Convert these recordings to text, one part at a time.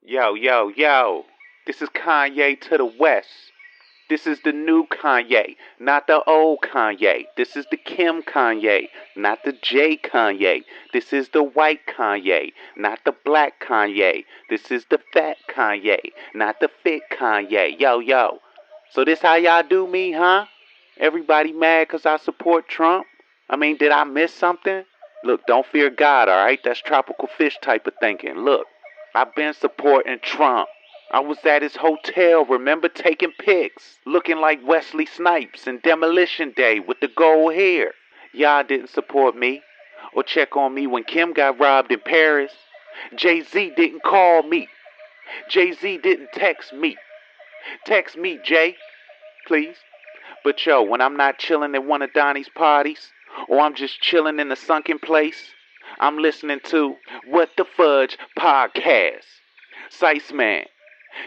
Yo, yo, yo. This is Kanye to the West. This is the new Kanye, not the old Kanye. This is the Kim Kanye, not the J Kanye. This is the white Kanye, not the black Kanye. This is the fat Kanye, not the fit Kanye. Yo, yo. So this how y'all do me, huh? Everybody mad because I support Trump? I mean, did I miss something? Look, don't fear God, alright? That's tropical fish type of thinking. Look, I've been supporting Trump. I was at his hotel, remember, taking pics, looking like Wesley Snipes in Demolition Day with the gold hair. Y'all didn't support me or check on me when Kim got robbed in Paris. Jay-Z didn't call me. Jay-Z didn't text me. Text me, Jay, please. But yo, when I'm not chilling at one of Donnie's parties, or I'm just chilling in the sunken place, I'm listening to What the Fudge Podcast. Sice Man,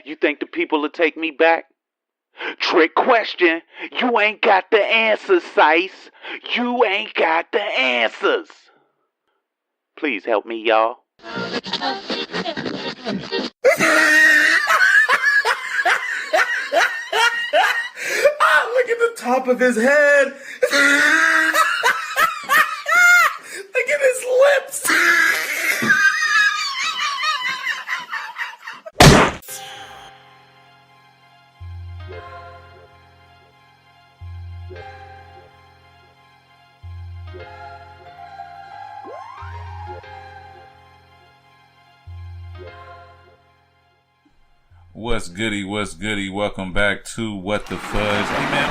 you think the people will take me back? Trick question. You ain't got the answers, Sice. You ain't got the answers. Please help me, y'all. Look at the top of his head. Look at his lips. What's goody, what's goody? Welcome back to What the Fudge. Hey man,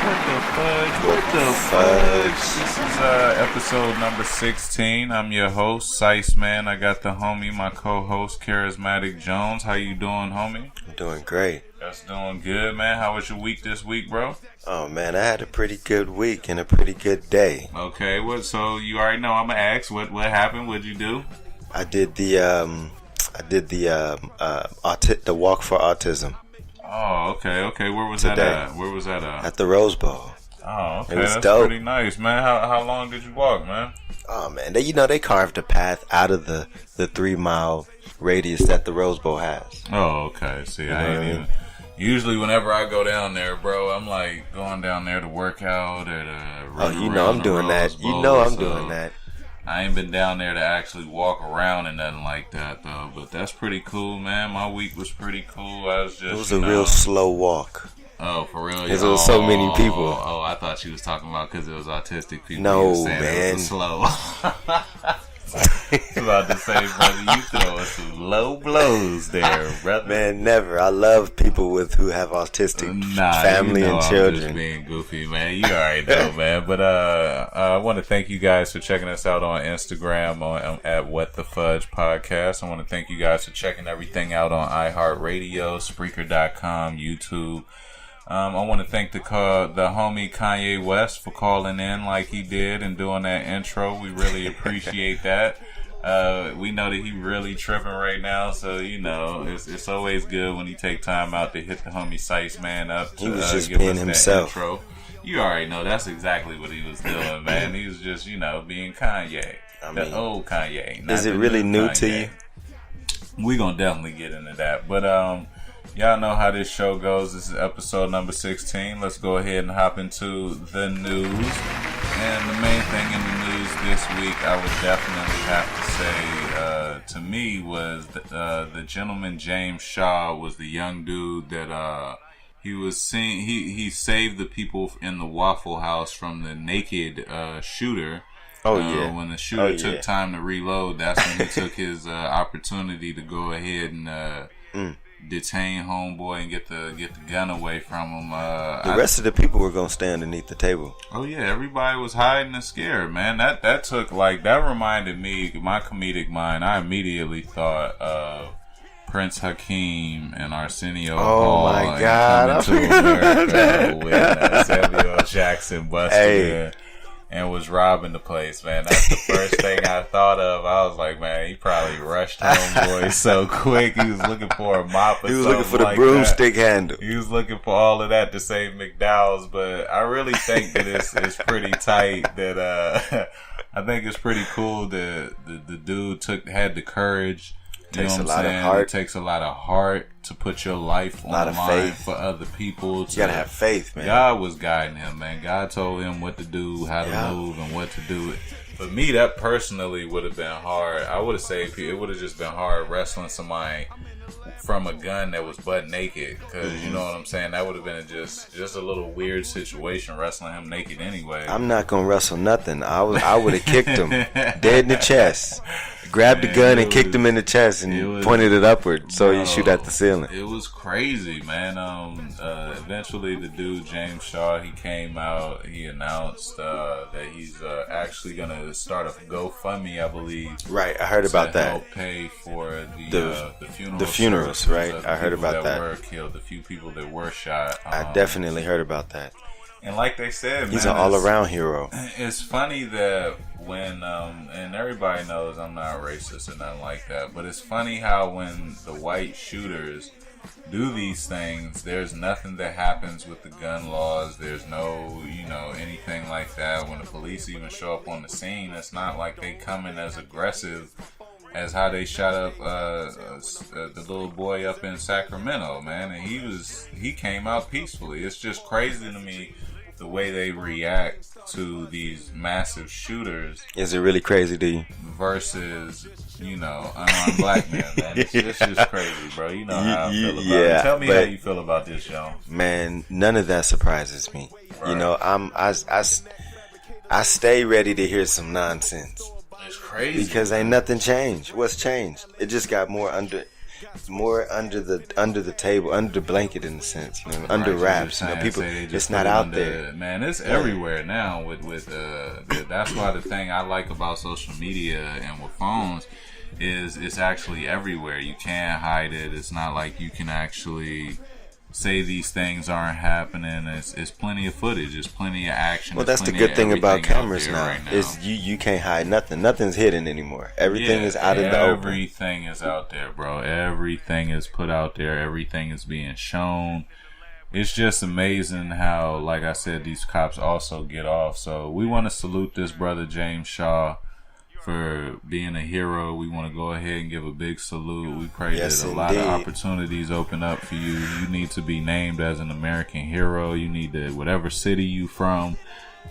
what the fudge? This is episode number 16. I'm your host, Sice Man. I got the homie, my co-host, Charismatic Jones. How you doing, homie? I'm doing great. That's doing good, man. How was your week this week, bro? Oh man, I had a pretty good week and a pretty good day. Okay, so you already know I'm gonna ask what happened, what'd you do? I did the walk for autism. Oh, okay. Where was Today. that at? At the Rose Bowl. Oh, okay. It was That's dope. pretty nice, man. How long did you walk, man? Oh man, they carved a path out of the 3-mile radius that the Rose Bowl has. Oh, okay. See, You I know ain't what I even. mean? Usually, whenever I go down there, bro, I'm like going down there to work out or to Oh, run you know around I'm the doing Rose that. Bowl, You know I'm so doing that. I ain't been down there to actually walk around and nothing like that, though. But that's pretty cool, man. My week was pretty cool. I was just. It was a real slow walk. Oh, for real? Because there was so many people. Oh, I thought you was talking about because it was autistic people. No, You was saying man. It was slow. I was about to say, brother, you throwing some low blows there, brother. Man, never. I love people who have autistic family and children. I'm just being goofy, man. You already know, man. But I want to thank you guys for checking us out on Instagram at WhatTheFudgePodcast. I want to thank you guys for checking everything out on iHeartRadio, Spreaker.com, YouTube. I want to thank the homie Kanye West for calling in like he did and doing that intro. We really appreciate that. We know that he really tripping right now, so you know it's always good when he take time out to hit the homie Sice Man up. To, He was just give being us that himself. intro. You already know that's exactly what he was doing, man. He was just being Kanye, the old Kanye. Is it really new to you? We gonna definitely get into that, but y'all know how this show goes. This is episode number 16. Let's go ahead and hop into the news. And the main thing in the news this week, I would definitely have to say, to me, was the gentleman James Shaw was the young dude that he was seeing. He saved the people in the Waffle House from the naked shooter. Oh yeah. When the shooter took time to reload, that's when he took his opportunity to go ahead and detain homeboy and get the gun away from him. The rest of the people were gonna stay underneath the table. Oh yeah, everybody was hiding and scared, man. That took that reminded me, my comedic mind. I immediately thought of Prince Hakeem and Arsenio Hall. Oh my God! And Coming to America when Samuel Jackson busted in and was robbing the place, man. That's the first thing I thought of. I was like, man, he probably rushed homeboy so quick. He was looking for a mop or something. He was looking for the like broomstick handle. He was looking for all of that to save McDowell's, but I really think that it's pretty tight that I think it's pretty cool that the dude had the courage. You know what I'm saying? It takes a lot of heart to put your life on the line for other people. You gotta have faith, man. God was guiding him, man. God told him what to do, how to move, and what to do. For me, that personally would have been hard. I would have said it would have just been hard wrestling somebody from a gun that was butt naked, because you know what I'm saying, that would have been just a little weird situation, wrestling him naked anyway. I'm not gonna wrestle nothing. I would have kicked him dead in the chest, grabbed the gun and kicked him in the chest and pointed it upward so you shoot at the ceiling. It was crazy, man. Eventually the dude James Shaw, he came out, he announced that he's actually gonna start a GoFundMe, I believe. Right, I heard about that. Help pay for the funerals. The funerals, right? I heard about that. Were killed, the few people that were shot. I definitely heard about that. And like they said, he's an all-around hero. It's funny that when, and everybody knows I'm not racist or nothing like that, but it's funny how when the white shooters do these things, there's nothing that happens with the gun laws. There's no, anything like that. When the police even show up on the scene, it's not like they come in as aggressive as how they shot up the little boy up in Sacramento, man. And he came out peacefully. It's just crazy to me the way they react to these massive shooters. Is it really crazy to you? Versus, unarmed black men, man. It's just crazy, bro. You know how I feel about it. Tell me how you feel about this, Sean. Man, none of that surprises me. Right. I stay ready to hear some nonsense. It's crazy. Because ain't nothing changed. What's changed? It just got more under the table, under the blanket in a sense, under wraps. People, it's not out there. Man, it's everywhere now. With that's why the thing I like about social media and with phones is it's actually everywhere. You can't hide it. It's not like you can actually say these things aren't happening. It's plenty of footage. It's plenty of action. Well, that's the good thing about cameras now. Right now. Is you can't hide nothing. Nothing's hidden anymore. Everything is out in the open. Everything is out there, bro. Everything is put out there. Everything is being shown. It's just amazing how, like I said, these cops also get off. So we want to salute this brother James Shaw for being a hero. We want to go ahead and give a big salute. We pray that a lot of opportunities open up for you. You need to be named as an American hero. You need to, whatever city you from,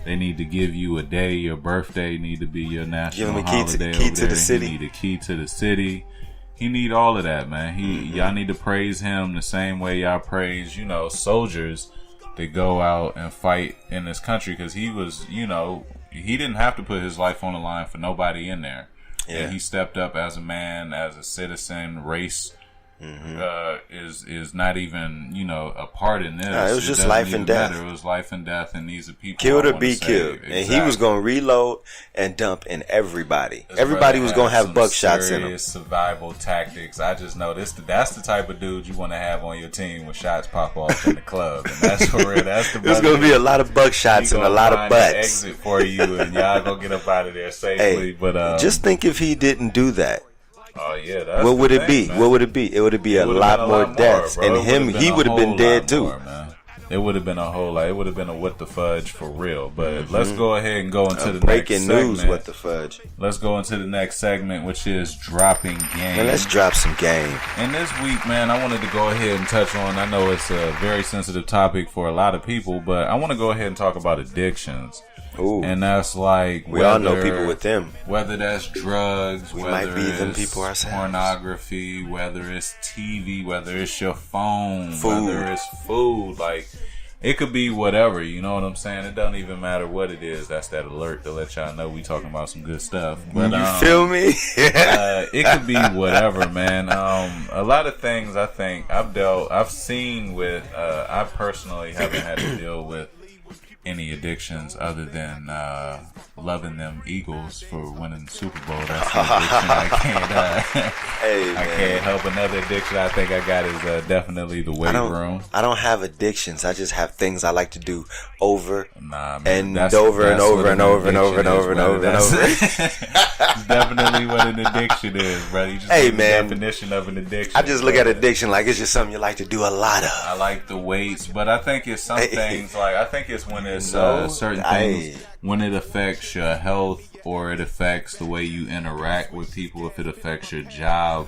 they need to give you a day. Your birthday need to be your national holiday. Key to the city. You need a key to the city. He need all of that, man. Y'all need to praise him the same way y'all praise, soldiers that go out and fight in this country, because he was, he didn't have to put his life on the line for nobody in there. Yeah. And he stepped up as a man, as a citizen. Race is not even, a part in this. No, it was just life and death. It was life and death, and these are people killed or be killed. Exactly. And he was going to reload and dump in everybody. Everybody was going to have buckshots in them. Survival tactics. I just know that's the type of dude you want to have on your team when shots pop off in the club. And that's for real. That's the. There's going to be a lot of buckshots and a lot of butts. Exit for you, and y'all gonna get up out of there safely. But just think if he didn't do that. Oh yeah, that's what would it be? Man. What would it be? It would be a lot more deaths, and he would have been dead too. Man. It would have been a whole lot. It would have been a what the fudge for real. But let's go ahead and go into the breaking next news. Segment. What the fudge? Let's go into the next segment, which is dropping game. Man, let's drop some game. And this week, man, I wanted to go ahead and touch on. I know it's a very sensitive topic for a lot of people, but I want to go ahead and talk about addictions. Ooh. And that's like we all know people with them. Whether that's drugs, we whether might be them people ourselves. Pornography, whether it's TV, whether it's your phone, food. Whether it's food, like it could be whatever. You know what I'm saying? It doesn't even matter what it is. That's that alert to let y'all know we talking about some good stuff. But you feel me? It could be whatever, man. A lot of things I think I've seen with. I personally haven't had to deal with any addictions other than loving them Eagles for winning the Super Bowl. That's an addiction. I can't help another addiction I think I got is definitely the weight room. I don't have addictions. I just have things I like to do over and that's over and over and over and over and over and over and over. It's definitely what an addiction is, brother. You just the definition of an addiction. I just look at addiction like it's just something you like to do a lot of. I like the weights, but I think it's some things like I think it's when it's certain things when it affects your health or it affects the way you interact with people, if it affects your job,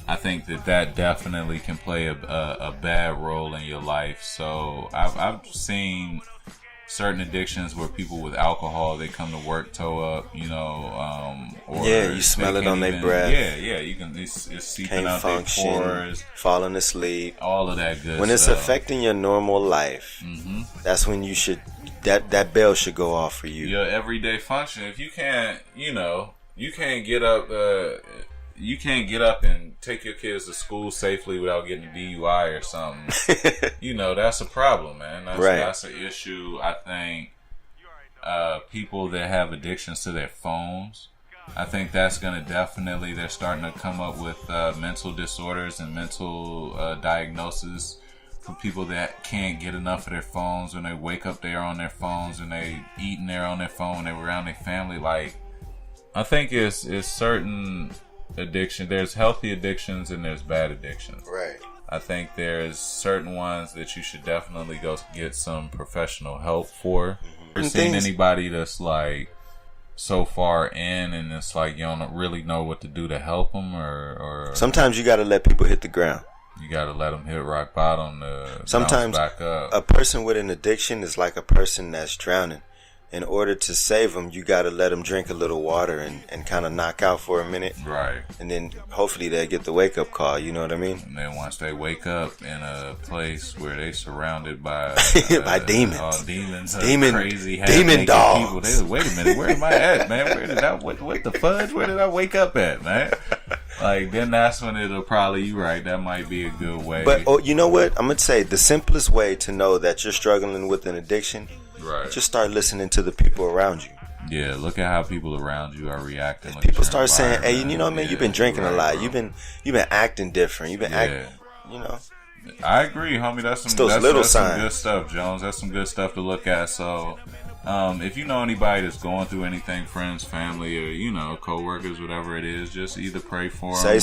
I think that definitely can play a bad role in your life. So I've seen certain addictions where people with alcohol, they come to work toe up, or you smell it on their breath. Yeah, you can. It's seeping Can't out their pores, falling asleep, all of that good when it's stuff. affecting your normal life. That's when you should that bell should go off for you. Your everyday function. If you can't, you can't get up. You can't get up and take your kids to school safely without getting a DUI or something. That's a problem, man. That's an issue. I think people that have addictions to their phones, I think that's going to definitely, they're starting to come up with mental disorders and mental diagnoses for people that can't get enough of their phones. When they wake up, they're on their phones, and they eat and they're on their phone, when they're around their family. Like, I think it's certain addiction. There's healthy addictions and there's bad addictions. Right. I think there's certain ones that you should definitely go get some professional help for. Ever seen anybody that's like so far in and it's like you don't really know what to do to help them, or sometimes you got to let people hit the ground. You got to let them hit rock bottom to sometimes bounce back up. A person with an addiction is like a person that's drowning. In order to save them, you got to let them drink a little water and kind of knock out for a minute. Right. And then hopefully they'll get the wake-up call, you know what I mean? And then once they wake up in a place where they surrounded by... by demons. Demons. Crazy demon dogs. People. They wait a minute, where am I at, man? What the fudge? Where did I wake up at, man? Like, then that's when it'll probably... You're right, that might be a good way. But, you know what? I'm going to say the simplest way to know that you're struggling with an addiction... Right. Just start listening to the people around you. Yeah, look at how people around you are reacting. People start saying, "Hey, you know what, man? You've been drinking a lot. Bro. You've been acting different. You've been acting, I agree, homie. That's some good stuff, Jones. That's some good stuff to look at. So, if you know anybody that's going through anything, friends, family, or coworkers, whatever it is, just either pray for them. Say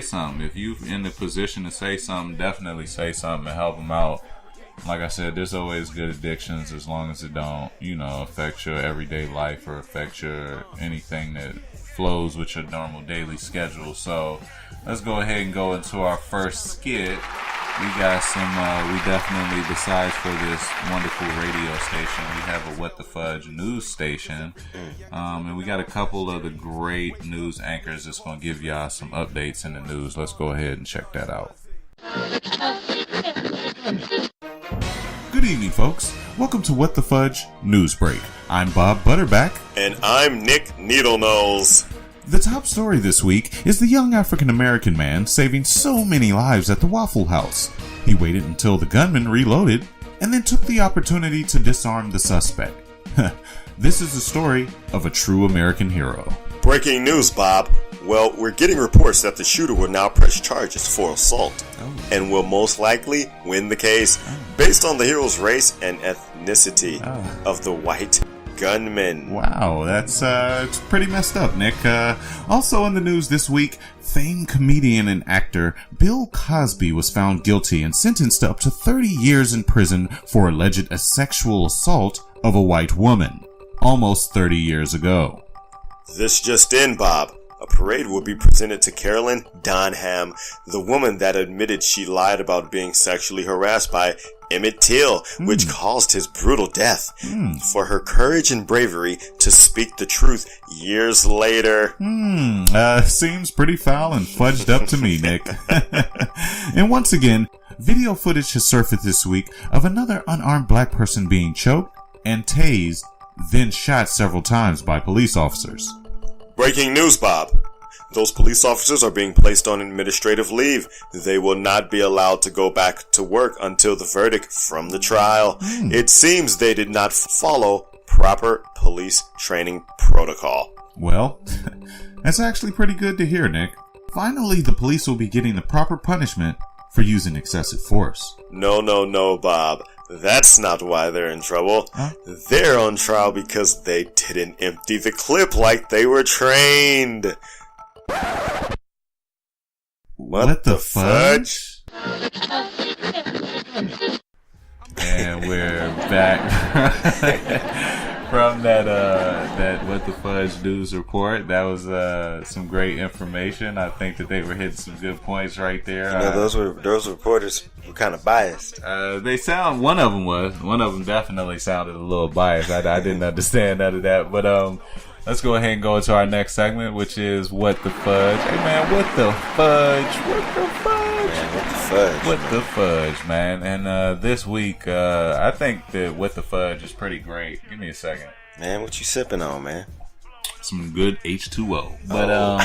something. If you're in the position to say something, definitely say something and help them out. Like I said, there's always good addictions as long as it don't, affect your everyday life or affect your anything that flows with your normal daily schedule. So let's go ahead and go into our first skit. We got we definitely, besides for this wonderful radio station, we have a What the Fudge news station. And we got a couple of the great news anchors that's going to give y'all some updates in the news. Let's go ahead and check that out. Good evening, folks. Welcome to What the Fudge News Break. I'm Bob Butterback. And I'm Nick Needlenose. The top story this week is the young African-American man saving so many lives at the Waffle House. He waited until the gunman reloaded and then took the opportunity to disarm the suspect. This is the story of a true American hero. Breaking news, Bob. Well, we're getting reports that the shooter will now press charges for assault and will most likely win the case based on the hero's race and ethnicity of the white gunman. Wow, that's it's pretty messed up, Nick. Also in the news this week, famed comedian and actor Bill Cosby was found guilty and sentenced to up to 30 years in prison for alleged sexual assault of a white woman, almost 30 years ago. This just in, Bob. A parade will be presented to Carolyn Donham, the woman that admitted she lied about being sexually harassed by Emmett Till, which caused his brutal death, for her courage and bravery to speak the truth years later. Seems pretty foul and fudged up to me, Nick. And once again, video footage has surfaced this week of another unarmed black person being choked and tased, then shot several times by police officers. Breaking news, Bob. Those police officers are being placed on administrative leave. They will not be allowed to go back to work until the verdict from the trial. It seems they did not follow proper police training protocol. Well, that's actually pretty good to hear, Nick. Finally, the police will be getting the proper punishment for using excessive force. No, Bob. That's not why they're in trouble. They're on trial because they didn't empty the clip like they were trained. What the fudge? And we're back from that What the Fudge News report. That was some great information. I think that they were hitting some good points right there. You know, those reporters were kind of biased. One of them definitely sounded a little biased. I didn't understand none of that, but let's go ahead and go into our next segment, which is What the Fudge. Hey man, what the fudge? What the fudge? Man, what the fudge? What the fudge, man. And this week, I think that What the Fudge is pretty great. Give me a second. Man, what you sipping on, man? Some good H2O. But I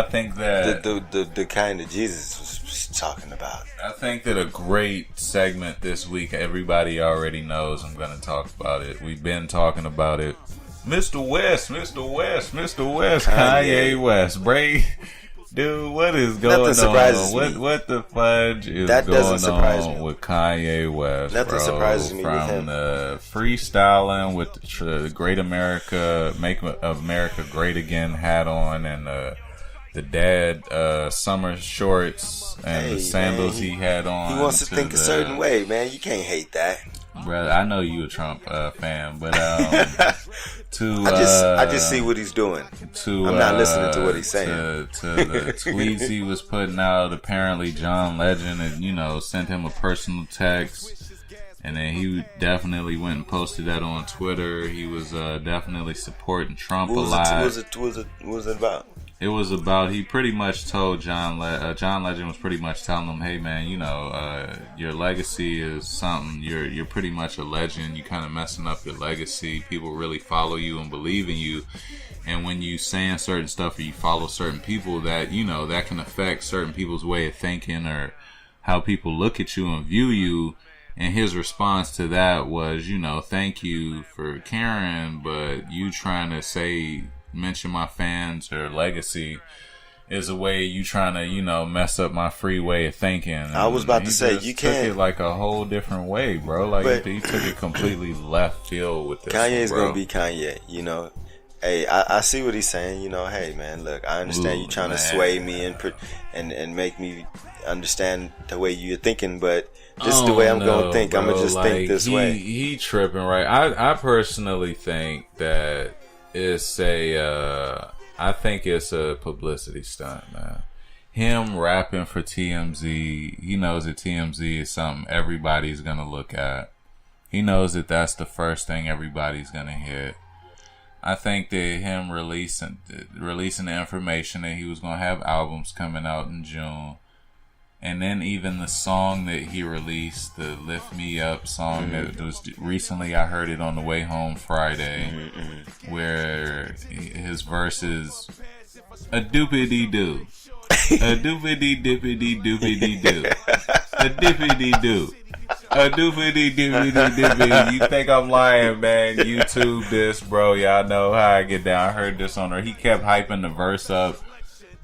think that the kind that Jesus was talking about. I think that a great segment this week, everybody already knows I'm going to talk about it. We've been talking about it. Mr. West, Kanye West, Bray. Dude, what is going Nothing surprises on? me. What the fudge is That going doesn't surprise on me. with Kanye West? Nothing surprises me with him. From the freestyling with the Great America, Make America Great Again hat on, and the dad summer shorts and the sandals man, he had on. He wants to think a certain way, man. You can't hate that. Brother, I know you a Trump fan, but I just see what he's doing. I'm not listening to what he's saying. To the tweets he was putting out, apparently John Legend had, sent him a personal text, and then he definitely went and posted that on Twitter. He was definitely supporting Trump a lot. What was it about? It was about, he pretty much told John Legend was pretty much telling him, hey man, your legacy is something, you're pretty much a legend, you kind of messing up your legacy, people really follow you and believe in you, and when you saying certain stuff or you follow certain people that, that can affect certain people's way of thinking or how people look at you and view you. And his response to that was, thank you for caring, but you trying to mention my fans or legacy is a way you trying to, mess up my free way of thinking. And I was about to say, you can't. Took it like a whole different way, bro. Like, he took it completely left field with this. Kanye's going to be Kanye, Hey, I see what he's saying, hey man, look, I understand you trying to sway me and make me understand the way you're thinking, but this is the way I'm going to think. I'm going to just think this way. He tripping, right? I personally think that it's I think it's a publicity stunt, man. Him rapping for TMZ, he knows that TMZ is something everybody's going to look at. He knows that that's the first thing everybody's going to hit. I think that him releasing the information that he was going to have albums coming out in June, and then even the song that he released, the Lift Me Up song that was recently, I heard it on the way home Friday, where his verse is a doopity-doo, a doopity-dippity-doopity-doo, a dippity-doo. A doopity-dippity-dippity. You think I'm lying, man? YouTube this, bro. Y'all know how I get down. I heard this on there. He kept hyping the verse up,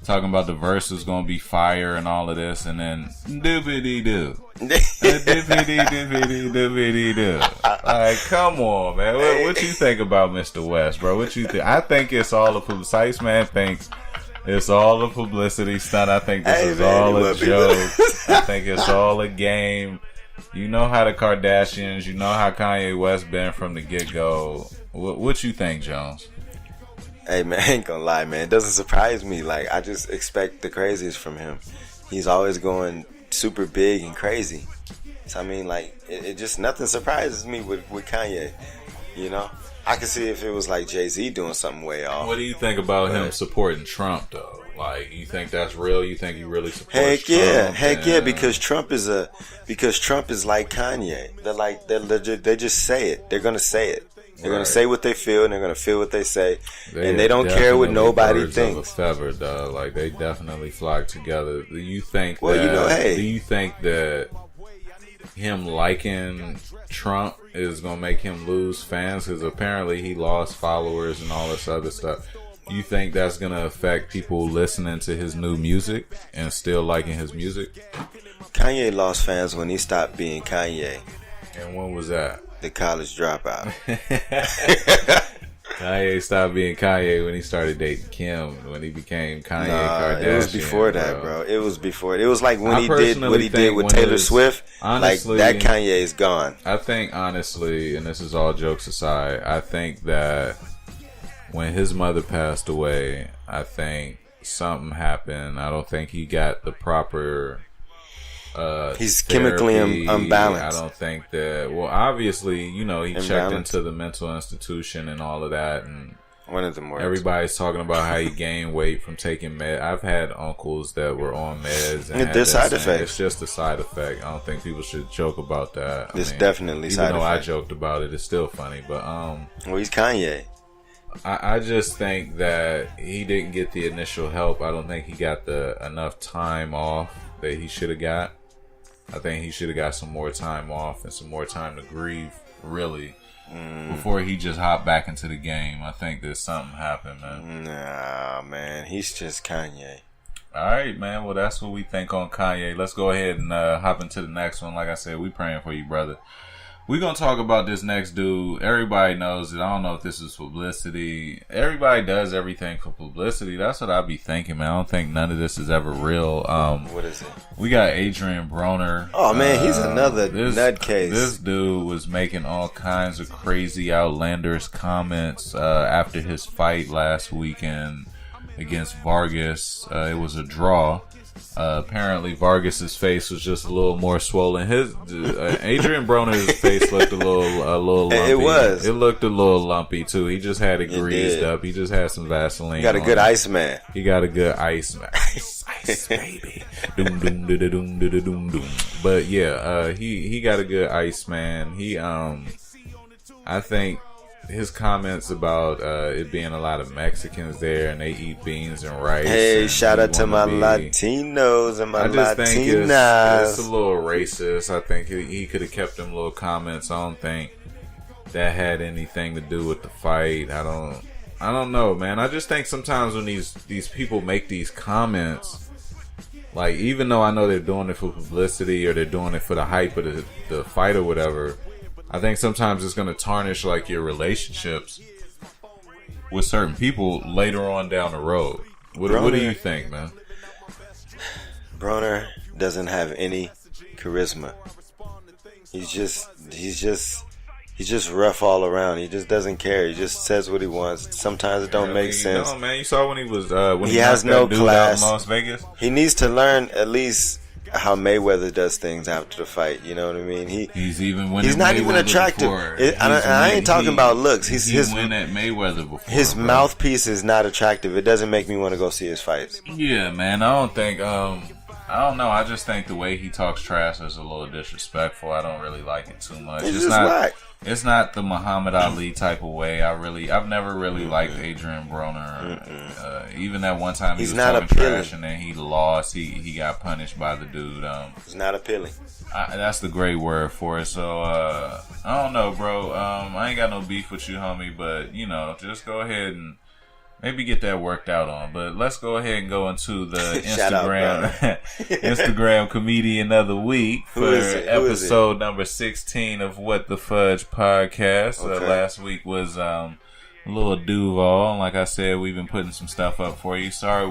talking about the verse was gonna be fire and all of this, and then doopity-doo. Doopity-dippity-doopity-doo. Like, come on, man. What you think about Mr. West, bro? What you think? I think it's all a publicity. Sice Man thinks it's all a publicity stunt. I think this is all a joke. I think it's all a game. You know how the Kardashians, you know how Kanye West been from the get-go. What you think, Jones? Hey, man, I ain't gonna lie, man. It doesn't surprise me. Like, I just expect the craziest from him. He's always going super big and crazy. So, I mean, like, it just, nothing surprises me with Kanye, I could see if it was like Jay-Z doing something way off. What do you think about him supporting Trump, though? Like, you think that's real? You think he really supports Heck yeah, Trump? because Trump is like Kanye. They just say it. They're gonna say it. They're gonna say what they feel, and they're gonna feel what they say, and they don't care what nobody thinks. Of a feather, dog. Like, they definitely flock together. Do you think? Well, Do you think that him liking Trump is gonna make him lose fans? Because apparently he lost followers and all this other stuff. You think that's gonna affect people listening to his new music and still liking his music? Kanye lost fans when he stopped being Kanye. And when was that? The college dropout. Kanye stopped being Kanye when he started dating Kim. When he became Kanye Kardashian. It was before that, bro. It was before. It was like when he did what he did with Taylor Swift. Honestly, like that Kanye is gone. I think honestly, and this is all jokes aside, I think that when his mother passed away, I think something happened. I don't think he got the proper. He's therapy. chemically unbalanced. I don't think that. Well, obviously, he checked into the mental institution and all of that, and one of them words. Everybody's talking about how he gained weight from taking meds. I've had uncles that were on meds, and there's side effects. It's just a side effect. I don't think people should joke about that. It's definitely side effect. Even though I joked about it, it's still funny. But well, he's Kanye. I just think that he didn't get the initial help. I don't think he got enough time off that he should have got. I think he should have got some more time off and some more time to grieve, really, before he just hopped back into the game. I think that something happened, man. Nah, man. He's just Kanye. All right, man. Well, that's what we think on Kanye. Let's go ahead and hop into the next one. Like I said, we praying for you, brother. We're going to talk about this next dude. Everybody knows it. I don't know if this is publicity. Everybody does everything for publicity. That's what I be thinking, man. I don't think none of this is ever real. What is it? We got Adrian Broner. Oh, man, he's another nutcase. This dude was making all kinds of crazy, outlandish comments after his fight last weekend against Vargas. It was a draw. Apparently Vargas's face was just a little more swollen. Adrian Broner's face looked a little lumpy. It looked a little lumpy too. He just had it greased up. He just had some Vaseline. He got a good ice man. He got a good ice man. Ice baby. Doom doom da doom da doom doom. But yeah, he got a good ice man. He I think his comments about it being a lot of Mexicans there and they eat beans and rice. Hey, shout out to my Latinos and my Latinas. Think it's a little racist. I think he could have kept them little comments. I don't think that had anything to do with the fight. I don't know, man. I just think sometimes when these people make these comments, like even though I know they're doing it for publicity or they're doing it for the hype of the fight or whatever, I think sometimes it's going to tarnish like your relationships with certain people later on down the road. What do you think, man? Broner doesn't have any charisma. He's just rough all around. He just doesn't care. He just says what he wants. Sometimes it don't make sense. No, man. You saw when he was he has no class. Out in Las Vegas. He needs to learn at least how Mayweather does things after the fight. You know what I mean? He's not even attractive. I ain't talking about looks. He win at Mayweather before. His mouthpiece is not attractive. It doesn't make me want to go see his fights. Yeah, man. I don't think. I don't know. I just think the way he talks trash is a little disrespectful. I don't really like it too much. It's just whack. It's not the Muhammad Ali type of way. I've never really liked Adrian Broner. Even that one time he was talking trash and then he lost. He got punished by the dude. It's not appealing. That's the great word for it. So I don't know, bro. I ain't got no beef with you, homie. But just go ahead and maybe get that worked out on. But let's go ahead and go into the Instagram comedian of the week for episode number 16 of What the Fudge Podcast. Okay. Last week was Lil Duval. And like I said, we've been putting some stuff up for you. Sorry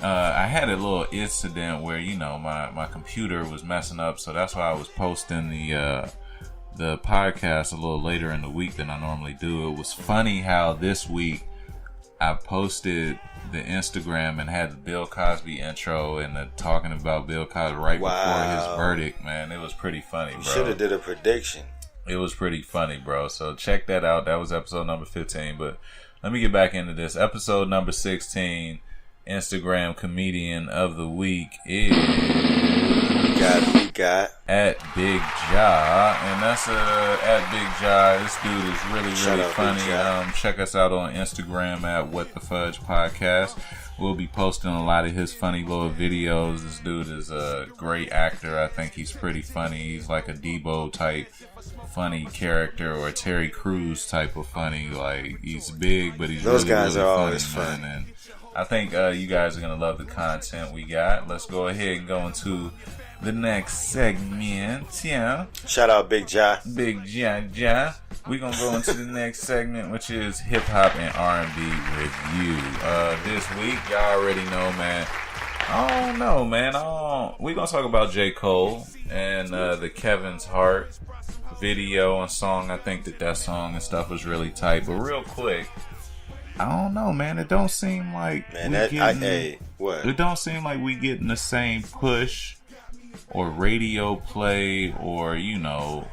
I had a little incident where, my computer was messing up. So that's why I was posting the podcast a little later in the week than I normally do. It was funny how this week I posted the Instagram and had the Bill Cosby intro and talking about Bill Cosby right before his verdict, man. It was pretty funny, bro. You should have did a prediction. It was pretty funny, bro. So check that out. That was episode number 15. But let me get back into this. Episode number 16, Instagram comedian of the week is... We got at Big Ja, and that's at Big Ja. This dude is really funny. Check us out on Instagram at WhatTheFudgePodcast. We'll be posting a lot of his funny little videos. This dude is a great actor. I think he's pretty funny. He's like a Debo type funny character or a Terry Crews type of funny. Like he's big, but he's those really, guys really are funny, always fun. man. And I think you guys are gonna love the content we got. Let's go ahead and go into the next segment. Yeah. Shout out Big Ja. Big Ja. we're going to go into the next segment, which is hip-hop and R&B review. This week, y'all already know, man. I don't know, man. We're going to talk about J. Cole and the Kevin's Heart video and song. I think that song and stuff was really tight. But real quick, I don't know, man. It don't seem like it don't seem like we getting the same push or radio play or, you know,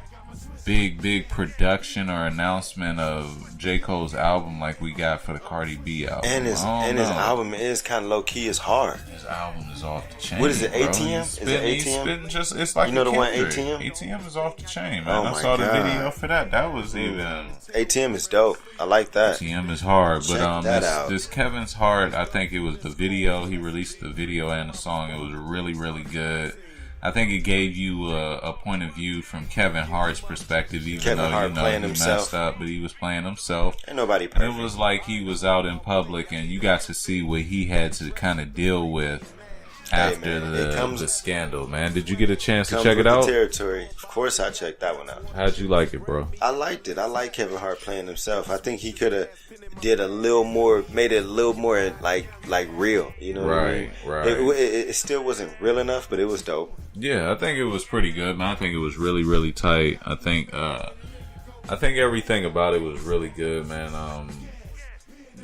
big production or announcement of J. Cole's album like we got for the Cardi B album. And his album is kind of low key. It's hard. His album is off the chain. What is it? Bro. ATM? Is it ATM? It's like, you know, the one Kendrick. ATM? ATM is off the chain, man. Oh, I saw the video for that. That was even. ATM is dope. I like that. ATM is hard, Check but that this Kevin's Heart, I think it was the video. He released the video and the song. It was really, really good. I think it gave you a point of view from Kevin Hart's perspective, even though he messed up, but he was playing himself. Ain't nobody perfect. It was like he was out in public, and you got to see what he had to kind of deal with after the scandal, man. Did you get a chance to check it out? Territory. Of course, I checked that one out. How'd you like it, bro? I liked it. I like Kevin Hart playing himself. I think he could have did a little more, made it a little more like real. You know what I mean? Right. It still wasn't real enough, but it was dope. Yeah, I think it was pretty good, man. I think it was really, really tight. I think everything about it was really good, man.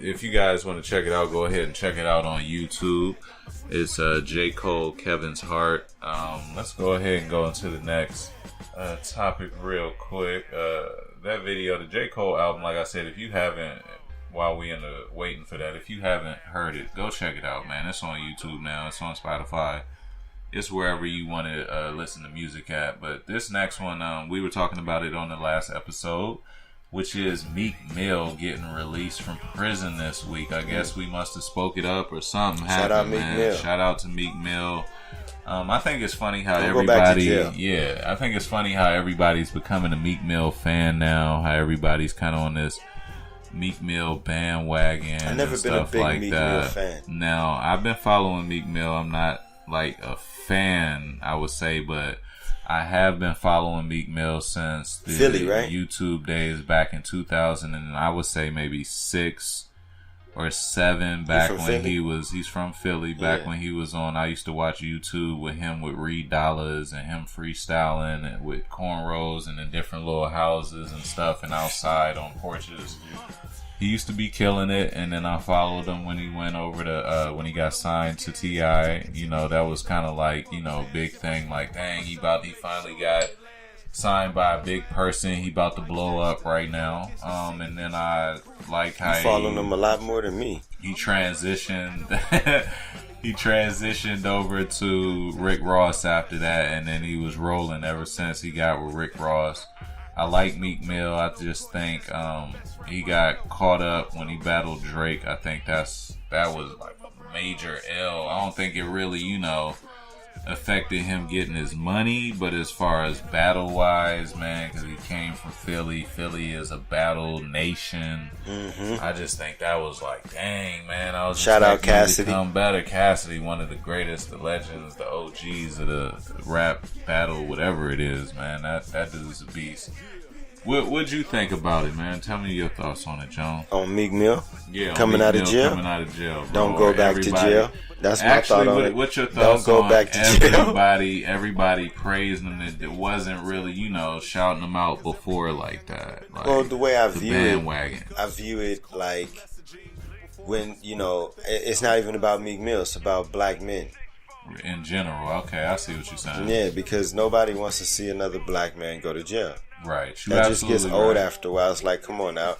If you guys want to check it out, go ahead and check it out on YouTube. It's J. Cole, Kevin's Heart. Let's go ahead and go into the next topic real quick. That video, the J. Cole album, like I said, if you haven't, while we waiting for that, if you haven't heard it, go check it out, man. It's on YouTube now. It's on Spotify. It's wherever you want to listen to music at. But this next one, we were talking about it on the last episode, which is Meek Mill getting released from prison this week. I guess we must have spoke it up or something happened, man. Shout out to Meek Mill. I think it's funny how I think it's funny how everybody's becoming a Meek Mill fan now. How everybody's kind of on this Meek Mill bandwagon. I've never been a big Meek Mill fan. Now, I've been following Meek Mill. I'm not like a fan, I would say, but I have been following Meek Mill since the Philly, right? YouTube days back in 2000, and I would say maybe 6 or 7 back when he's from Philly. Back when he was on, I used to watch YouTube with him with Reed Dollars and him freestyling and with cornrows and in different little houses and stuff and outside on porches. He used to be killing it, and then I followed him when he went over to when he got signed to T.I. You know, that was kind of like, you know, big thing. Like, dang, he finally got signed by a big person. He about to blow up right now. And then I like how you following him a lot more than me. He transitioned. He transitioned over to Rick Ross after that, and then he was rolling ever since he got with Rick Ross. I like Meek Mill. I just think he got caught up when he battled Drake. I think that was like a major L. I don't think it really, you know, affected him getting his money, but as far as battle wise, man, because he came from Philly. Philly is a battle nation. I just think that was like, dang, man. I was shout out Cassidy. Become better. Cassidy, one of the greatest, the legends, the OGs of the rap battle, whatever it is, man. That dude's a beast. What'd you think about it, man? Tell me your thoughts on it, John. On Meek Mill? Yeah, coming out of jail. Coming out of jail, bro. Don't go back to jail. That's my thought on it. What's your thoughts Don't go on back to jail. Everybody praising him. It wasn't really, you know, shouting him out before like that. Like, well, the way I view bandwagon. I view it like when, you know, it's not even about Meek Mill. It's about black men. In general. Okay, I see what you're saying. Yeah, because nobody wants to see another black man go to jail. Right. That just gets old after a while. It's like, come on now.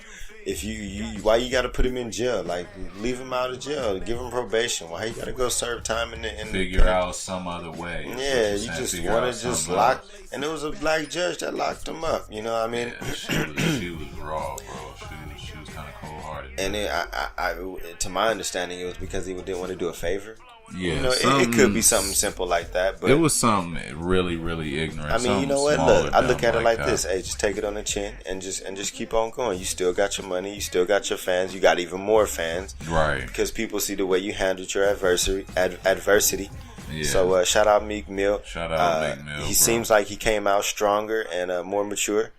If you why you got to put him in jail? Like, leave him out of jail. Give him probation. Why you got to go serve time in the figure out some other way? Yeah, you just want to just lock. And it was a black judge that locked him up. You know what I mean? Yeah, she was raw, bro. She was kind of cold-hearted. And then I, to my understanding, it was because he didn't want to do a favor. Yeah, you know, it could be something simple like that, but it was something really, really ignorant. I mean, you know what? Look, I look at it like this: hey, just take it on the chin and just keep on going. You still got your money, you still got your fans, you got even more fans, right? Because people see the way you handled your adversity. Yeah. So shout out Meek Mill. Shout out Meek Mill. He seems like he came out stronger and more mature.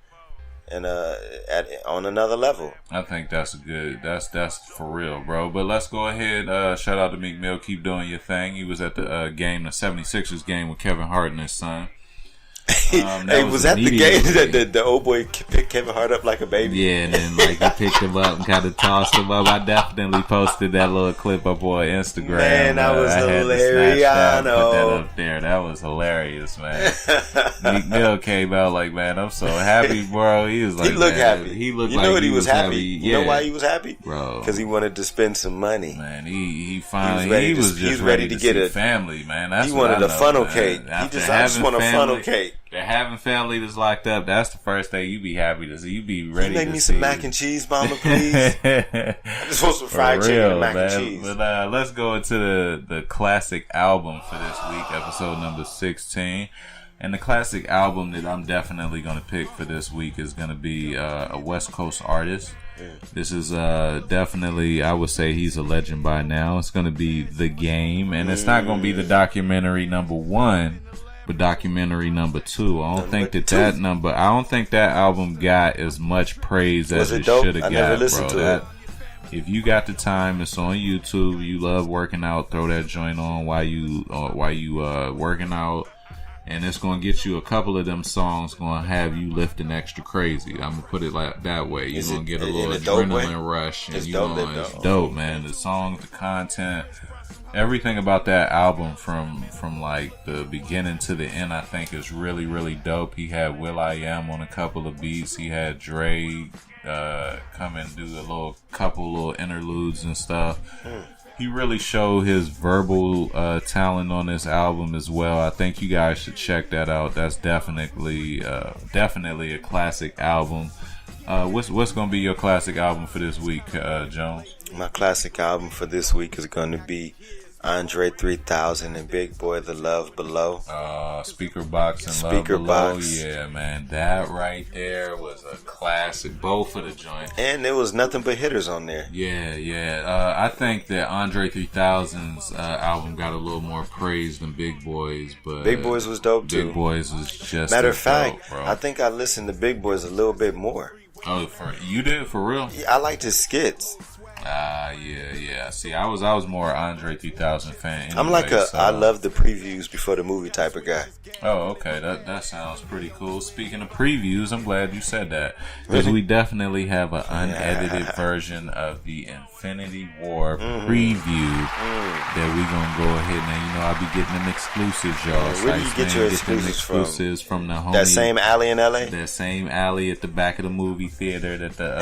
and on another level. I think that's that's for real, bro. But let's go ahead. Shout out to Meek Mill. Keep doing your thing. He was at the game, the 76ers game with Kevin Hart and his son. Hey, was that the game that the old boy picked Kevin Hart up like a baby? Yeah, and then like he picked him up and kind of tossed him up. I definitely posted that little clip up on Instagram. Man, that was hilarious. Put that up there. That was hilarious, man. Meek Mill came out like, man, I'm so happy, bro. He was like, he looked man, happy. He looked you like know what he was happy. Yeah. You know why he was happy, bro? Because he wanted to spend some money. Man, he finally he was just ready to get a family, man. That's he what wanted I a know, funnel man. cake. I just want a funnel cake. They're having family that's locked up. That's the first thing you be happy to see. You be ready to see. Make me some mac and cheese, mama, please. I just want some fried chicken and mac and cheese. But let's go into the classic album for this week, episode number 16. And the classic album that I'm definitely going to pick for this week is going to be a West Coast artist. This is definitely, I would say he's a legend by now. It's going to be The Game. And it's not going to be the documentary number 1. But documentary number 2, I don't think that album got as much praise as it should have got, bro. If you got the time, it's on YouTube. You love working out, throw that joint on while you working out, and it's gonna get you a couple of them songs. Gonna have you lifting extra crazy. I'm gonna put it like that way. You're gonna get a little adrenaline rush, and it's dope, man. The songs, the content. Everything about that album from like the beginning to the end, I think is really, really dope. He had will.i.am on a couple of beats. He had Dre come and do a couple little interludes and stuff. He really showed his verbal talent on this album as well. I think you guys should check that out. That's definitely a classic album. What's gonna be your classic album for this week, Jones? My classic album for this week is going to be Andre 3000 and Big Boy, The Love Below. Speaker Box and Speaker Love Below. Box. Yeah, man, that right there was a classic. Both of the joints. And there was nothing but hitters on there. Yeah. I think that Andre 3000's album got a little more praise than Big Boy's, but Big Boys was dope too. Big Boys was just matter of fact, dope, bro. I think I listened to Big Boys a little bit more. Oh, you did for real? Yeah, I liked his skits. Yeah. See, I was more Andre 3000 fan. Anyway, I'm like I love the previews before the movie type of guy. Oh, okay. That sounds pretty cool. Speaking of previews, I'm glad you said that. Because we definitely have an unedited version of the Infinity War preview that we going to go ahead and, you know, I'll be getting them exclusives, y'all. Where do you get your exclusives from the homie. That same alley in LA? That same alley at the back of the movie theater that the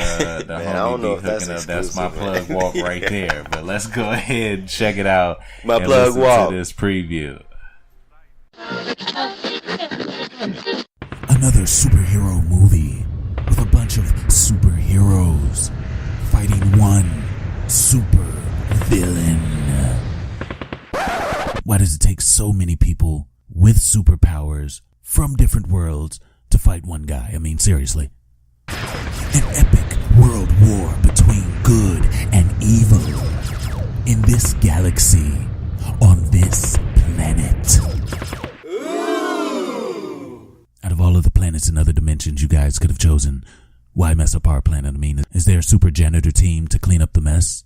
man, homie be hooking up. That's my plug walk right there. But let's go ahead and check it out. My plug walk. To this preview. Another superhero movie with a bunch of superheroes fighting one super villain. Why does it take so many people with superpowers from different worlds to fight one guy? I mean, seriously. An epic world war between good and evil in this galaxy, on this planet. Out of all of the planets and other dimensions you guys could have chosen, why mess up our planet? I mean, is there a super janitor team to clean up the mess?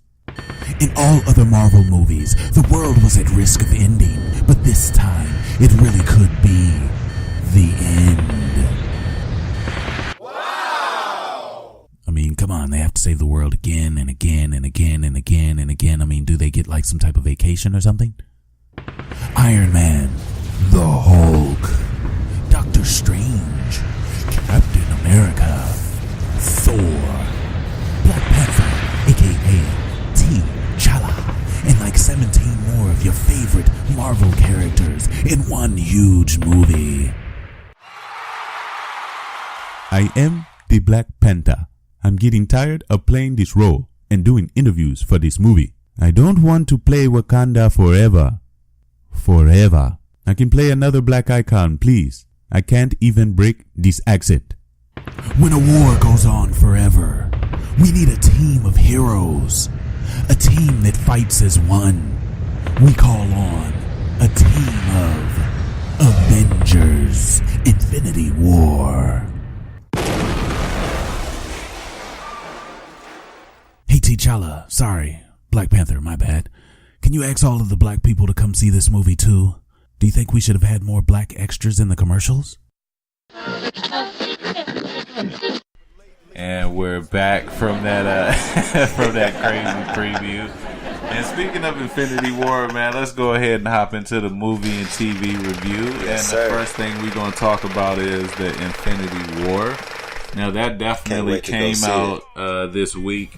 In all other Marvel movies, the world was at risk of ending, but this time, it really could be the end. Wow! I mean, come on, they have to save the world again and again and again and again and again. I mean, do they get like some type of vacation or something? Iron Man, the Hulk, Doctor Strange, Captain America, Thor, Black Panther, aka T'Challa, and like 17 more of your favorite Marvel characters in one huge movie. I am the Black Panther. I'm getting tired of playing this role and doing interviews for this movie. I don't want to play Wakanda forever. Forever. I can play another black icon, please. I can't even break this accent. When a war goes on forever, we need a team of heroes. A team that fights as one. We call on a team of Avengers. Infinity War. T'Challa. Sorry. Black Panther, my bad. Can you ask all of the black people to come see this movie too? Do you think we should have had more black extras in the commercials? And we're back from that from that crazy preview. And speaking of Infinity War, man, let's go ahead and hop into the movie and TV review. Yes, and the sir. first thing we're going to talk about is the Infinity War. Now, that definitely came out this week.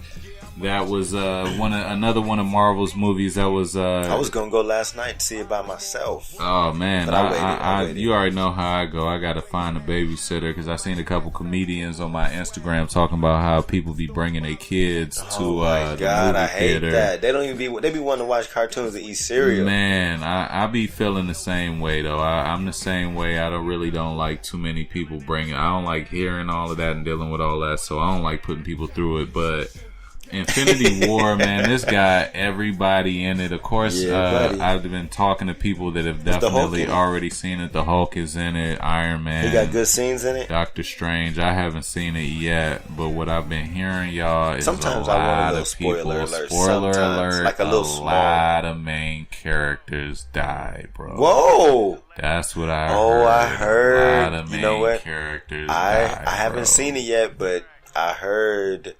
That was another one of Marvel's movies that was... I was going to go last night to see it by myself. Oh, man. But I waited. You already know how I go. I got to find a babysitter because I seen a couple comedians on my Instagram talking about how people be bringing their kids to Oh, my the God, movie I hate theater. that. They don't even be... They be wanting to watch cartoons and eat cereal. Man, I be feeling the same way, though. I'm the same way. I really don't like too many people bringing... I don't like hearing all of that and dealing with all that, so I don't like putting people through it, but... Infinity War, man, this got everybody in it. Of course, I've been talking to people that have definitely already seen it. The Hulk is in it, Iron Man. He got good scenes in it. Doctor Strange, I haven't seen it yet, but what I've been hearing, y'all, is Sometimes a I want a lot little of people. spoiler alert. Spoiler Sometimes, alert! like a little a small. lot of main characters die, bro. Whoa! That's what I heard. Oh, I heard. A lot of main You know what? characters I die, haven't bro. seen it yet, but I heard.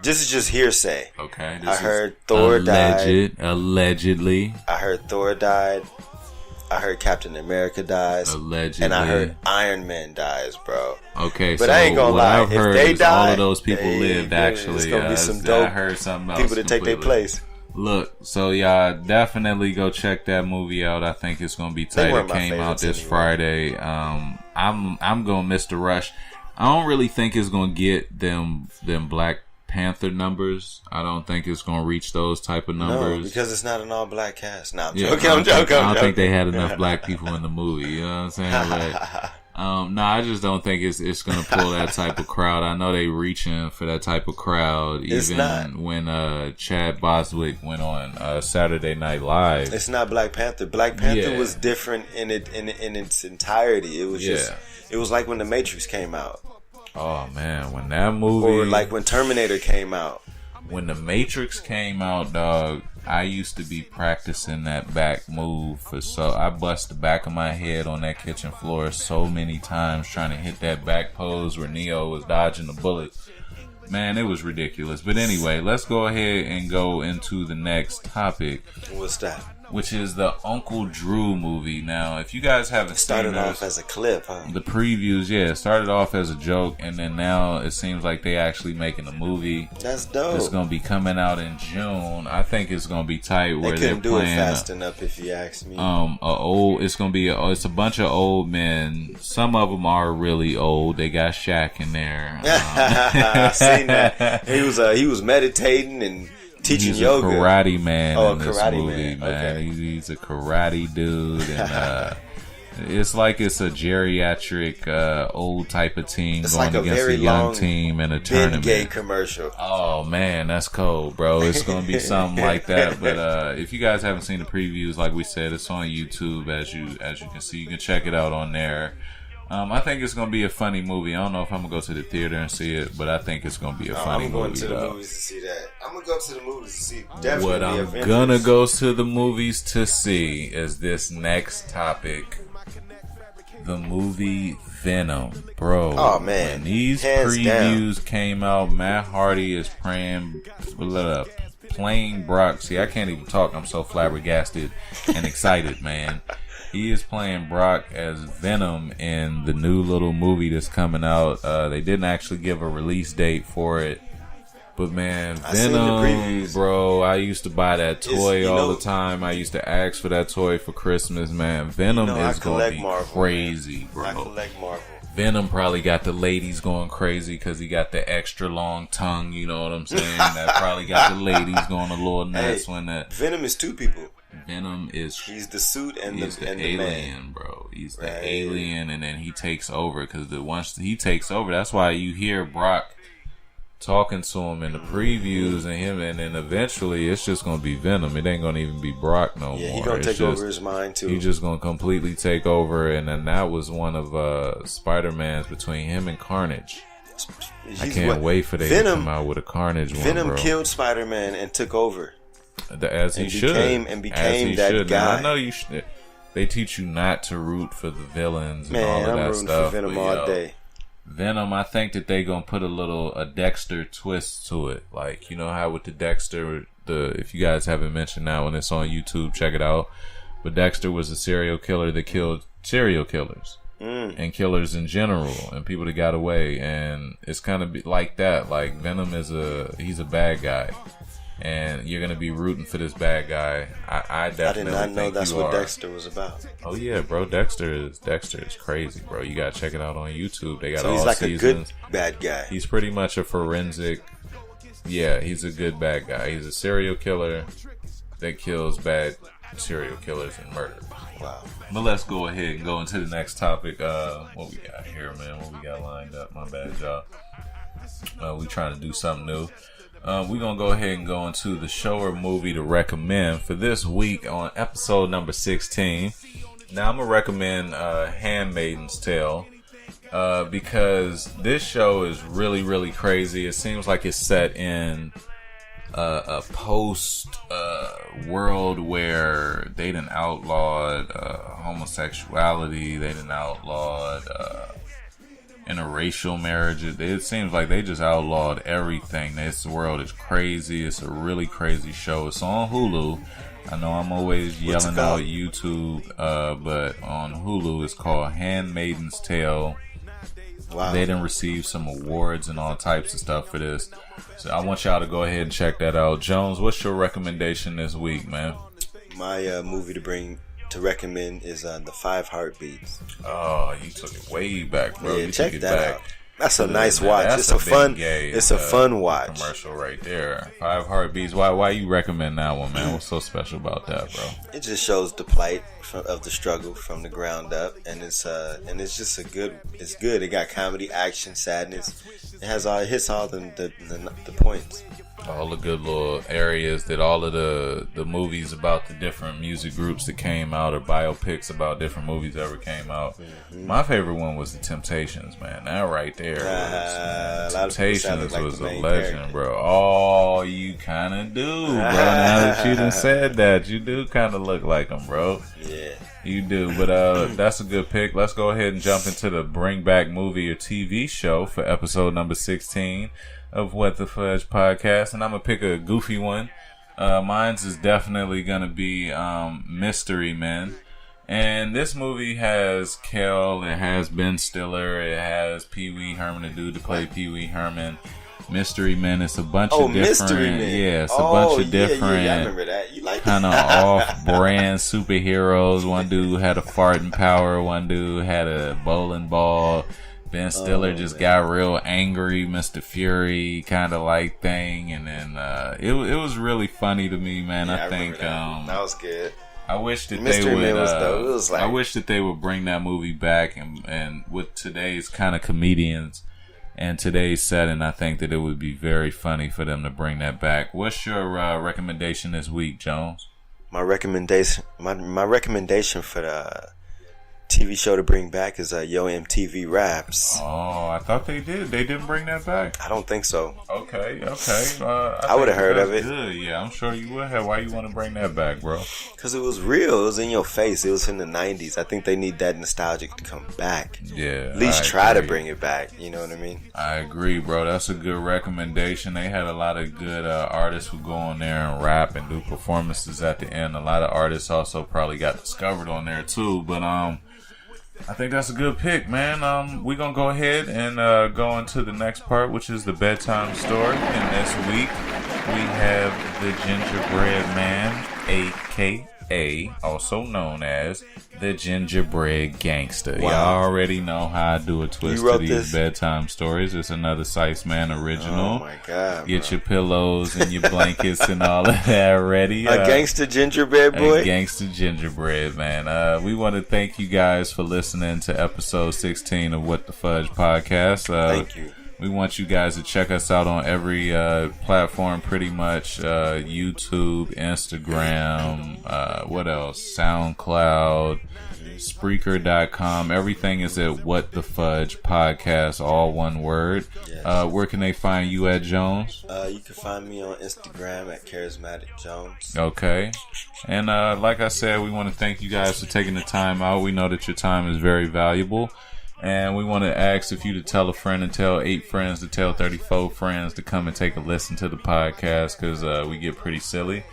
This is just hearsay. Okay, I heard Thor died. Allegedly. I heard Thor died. I heard Captain America dies. Allegedly. And I heard Iron Man dies, bro. Okay, But so I ain't gonna what lie. I've If heard they is die, all of those people lived, It's actually. gonna be some I dope heard something else. people to take their completely. place. Look, so y'all definitely go check that movie out. I think it's gonna be tight. weren't It my came out favorites this anyway. Friday. I'm gonna miss the rush. I don't really think it's gonna get them Black Panther numbers. I don't think it's gonna reach those type of numbers. No, because it's not an all-black cast. Nah, I'm Yeah, joking. I'm joking. I don't think they had enough black people in the movie. You know what I'm saying? Like, no, I just don't think it's gonna pull that type of crowd. I know they reaching for that type of crowd. It's Even not. when Chad Boswick went on Saturday Night Live. It's not Black Panther. Black Panther Yeah. was different in its entirety. It was just. It was like when The Matrix came out, Oh man, when that movie, or like when Terminator came out. when The Matrix came out, dog, I used to be practicing that back move I bust the back of my head on that kitchen floor so many times trying to hit that back pose where Neo was dodging the bullet. Man, it was ridiculous. But anyway, let's go ahead and go into the next topic, What's that? which is the Uncle Drew movie. Now, if you guys haven't Started seen off this, as a clip, huh? the previews, it started off as a joke, and then now it seems like they actually making a movie. That's dope. It's gonna be coming out in June. I think it's gonna be tight where They they're couldn't do it playing fast enough, if you ask me. it's a bunch of old men. Some of them are really old. They got Shaq in there. I seen that. He was meditating and teaching He's yoga. a karate man Oh, in a this karate movie, man. Okay. He's a karate dude, and it's like it's a geriatric old type of team It's going like a against very a young long team in a Ben tournament. Gay commercial. Oh man, that's cold, bro. It's gonna be something like that. But if you guys haven't seen the previews, like we said, it's on YouTube as you can see. You can check it out on there. I think it's gonna be a funny movie. I don't know if I'm gonna go to the theater and see it, but I think it's gonna be a funny I'm going movie. to the though. movies to see that. I'm gonna go to the movies to see definitely What the I'm Avengers. gonna go to the movies to see is this next topic. The movie Venom, bro. Oh, man. When these Hands previews came out, Matt Hardy is playing Brock. See, I can't even talk. I'm so flabbergasted and excited, man. He is playing Brock as Venom in the new little movie that's coming out. They didn't actually give a release date for it. But man, I seen the Venom, previews. bro, I used to buy that toy you all know- the time. I used to ask for that toy for Christmas, man. Venom You know, I is going to collect be Marvel, crazy, bro. I collect Marvel. Venom probably got the ladies going crazy because he got the extra long tongue, you know what I'm saying? That probably got the ladies going a little nuts when that Venom is two people. Venom is... He's the suit and He's the the and the alien, man. bro. He's the Right. alien, and then he takes over. Because once he takes over, that's why you hear Brock talking to him in the previews, and then eventually it's just gonna be Venom. It ain't gonna even be Brock no Yeah, more. he gonna It's take just, over his mind too. He's just gonna completely take over, and then that was one of Spider-Man's between him and Carnage. I can't wait for they to come out with a Carnage one, Venom bro. killed Spider-Man and took over. As he should. Became that guy. Now, I know you should. They teach you not to root for the villains and all of I'm that rooting stuff. for Venom all day. Venom, I think that they gonna put a Dexter twist to it. Like, you know how with the Dexter, if you guys haven't mentioned that one, it's on YouTube, check it out. But Dexter was a serial killer that killed serial killers and killers in general and people that got away. And it's kind of like that. Like Venom he's a bad guy. And you're gonna be rooting for this bad guy. I definitely did not know think that's you what are. Dexter was about. Oh yeah, bro. Dexter is crazy, bro. You gotta check it out on YouTube. They got So all he's like seasons. a good bad guy. He's pretty much a forensic. Yeah, he's a good bad guy. He's a serial killer that kills bad serial killers and murder. Wow. But let's go ahead and go into the next topic. What we got here, man? What we got lined up? My bad, y'all. We trying to do something new. We're going to go ahead and go into the show or movie to recommend for this week on episode number 16. Now, I'm going to recommend Handmaid's Tale because this show is really, really crazy. It seems like it's set in a post world where they done outlawed homosexuality. They done outlawed interracial marriage. It seems like they just outlawed everything. This world is crazy. It's a really crazy show. It's on Hulu. I know I'm always yelling out YouTube, but on Hulu it's called Handmaid's Tale. Wow. They didn't receive some awards and all types of stuff for this. So I want y'all to go ahead and check that out. Jones, what's your recommendation this week, man? My movie to recommend is The 5 Heartbeats. Oh, you took it way back, bro. Yeah, You check took it that back. out. That's a nice Man, watch. that's It's a fun. gay, It's a fun watch. Commercial right there. 5 Heartbeats. Why you recommend that one, man? What's so special about that, bro? It just shows the plight of the struggle from the ground up, and it's just It's good. It got comedy, action, sadness. It hits all the points. All the good little areas that all of the movies about the different music groups that came out or biopics about different movies ever came out. Mm-hmm. My favorite one was The Temptations, man. That right there. Temptations like was the a main legend, character. bro. Oh, you kind of do, bro. Now that you done said that, you do kind of look like them, bro. Yeah. You do, but that's a good pick. Let's go ahead and jump into the Bring Back Movie or TV show for episode number 16 of What the Fudge Podcast, and I'm gonna pick a goofy one. Mine's is definitely gonna be Mystery Men, and this movie has Kel, it has Ben Stiller, it has Pee Wee Herman, the dude to play Pee Wee Herman. Mystery Men, it's a bunch of different, Mystery Men. yeah, it's a bunch of different, I remember that. You like kind of off-brand superheroes. One dude had a farting power, one dude had a bowling ball. Ben Stiller just got real angry, Mr. Fury kind of like thing, and then it was really funny to me, man. Yeah, I think that was good. I wish that Mystery they Men would. was dope. It was like, I wish that they would bring that movie back, and with today's kind of comedians and today's setting, I think that it would be very funny for them to bring that back. What's your recommendation this week, Jones? My recommendation for the TV show to bring back is Yo MTV Raps. Oh, I thought they did. They didn't bring that back. I don't think so. Okay. I would have heard of it. Good. Yeah, I'm sure you would have. Why you want to bring that back, bro? Because it was real. It was in your face. It was in the 90s. I think they need that nostalgic to come back. Yeah. At least try to bring it back. You know what I mean? I agree, bro. That's a good recommendation. They had a lot of good artists who go on there and rap and do performances at the end. A lot of artists also probably got discovered on there too. But I think that's a good pick, man. We're going to go ahead and go into the next part, which is the bedtime story. And this week, we have the Gingerbread Man, a.k.a. also known as the Gingerbread Gangsta. Wow. Y'all already know how I do a twist You wrote to these this? bedtime stories. It's another Sice Man original. Oh my God, Get bro. your pillows and your blankets and all of that ready. A gangster gingerbread boy? A gangster gingerbread, man. We want to thank you guys for listening to episode 16 of What the Fudge Podcast. Thank you. We want you guys to check us out on every platform, pretty much. YouTube, Instagram, what else? SoundCloud, Spreaker.com. Everything is at WhatTheFudgePodcast, all one word. Yes. Where can they find you at, Jones? You can find me on Instagram at Charismatic Jones. Okay. And like I said, we want to thank you guys for taking the time out. We know that your time is very valuable. And we want to ask if you to tell a friend and tell 8 friends to tell 34 friends to come and take a listen to the podcast, because we get pretty silly.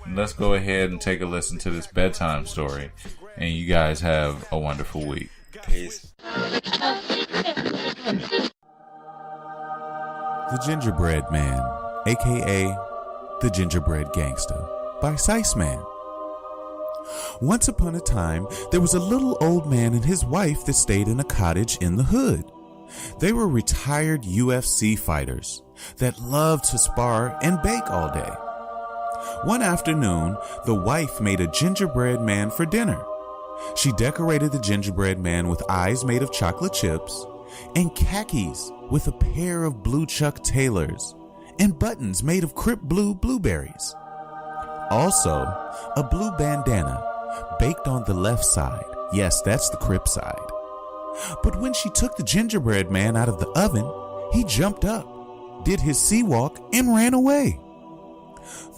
And let's go ahead and take a listen to this bedtime story. And you guys have a wonderful week. Peace. The Gingerbread Man, a.k.a. The Gingerbread Gangsta, by Siceman. Once upon a time, there was a little old man and his wife that stayed in a cottage in the hood. They were retired UFC fighters that loved to spar and bake all day. One afternoon, the wife made a gingerbread man for dinner. She decorated the gingerbread man with eyes made of chocolate chips and khakis with a pair of blue Chuck Taylors and buttons made of Crip Blue blueberries. Also, a blue bandana baked on the left side. Yes, that's the Crip side. But when she took the gingerbread man out of the oven, he jumped up, did his sea walk, and ran away.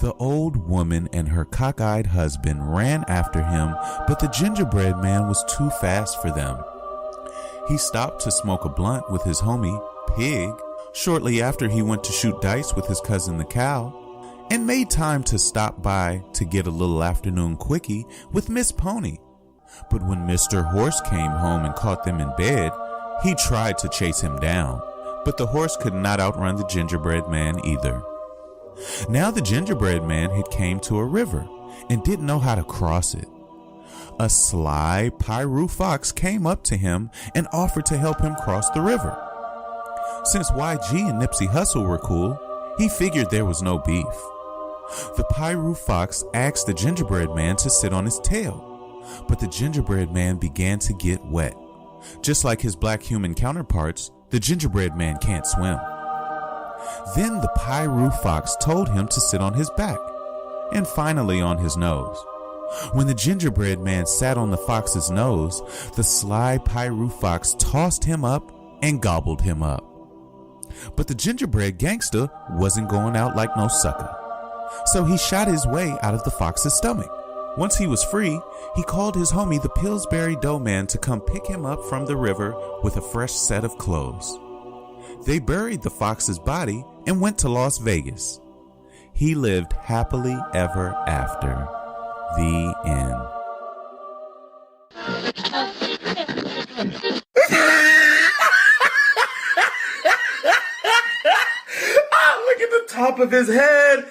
The old woman and her cockeyed husband ran after him, but the gingerbread man was too fast for them. He stopped to smoke a blunt with his homie, Pig, shortly after he went to shoot dice with his cousin the cow, and made time to stop by to get a little afternoon quickie with Miss Pony. But when Mr. Horse came home and caught them in bed, he tried to chase him down, but the horse could not outrun the gingerbread man either. Now the gingerbread man had came to a river and didn't know how to cross it. A sly Pyru fox came up to him and offered to help him cross the river. Since YG and Nipsey Hussle were cool, he figured there was no beef. The Pyru fox asked the gingerbread man to sit on his tail, but the gingerbread man began to get wet. Just like his black human counterparts, the gingerbread man can't swim. Then the Pyru fox told him to sit on his back, and finally on his nose. When the gingerbread man sat on the fox's nose, the sly Pyru fox tossed him up and gobbled him up. But the gingerbread gangster wasn't going out like no sucker, so he shot his way out of the fox's stomach. Once he was free, he called his homie the Pillsbury Dough Man to come pick him up from the river with a fresh set of clothes. They buried the fox's body and went to Las Vegas. He lived happily ever after. The end. Look at the top of his head.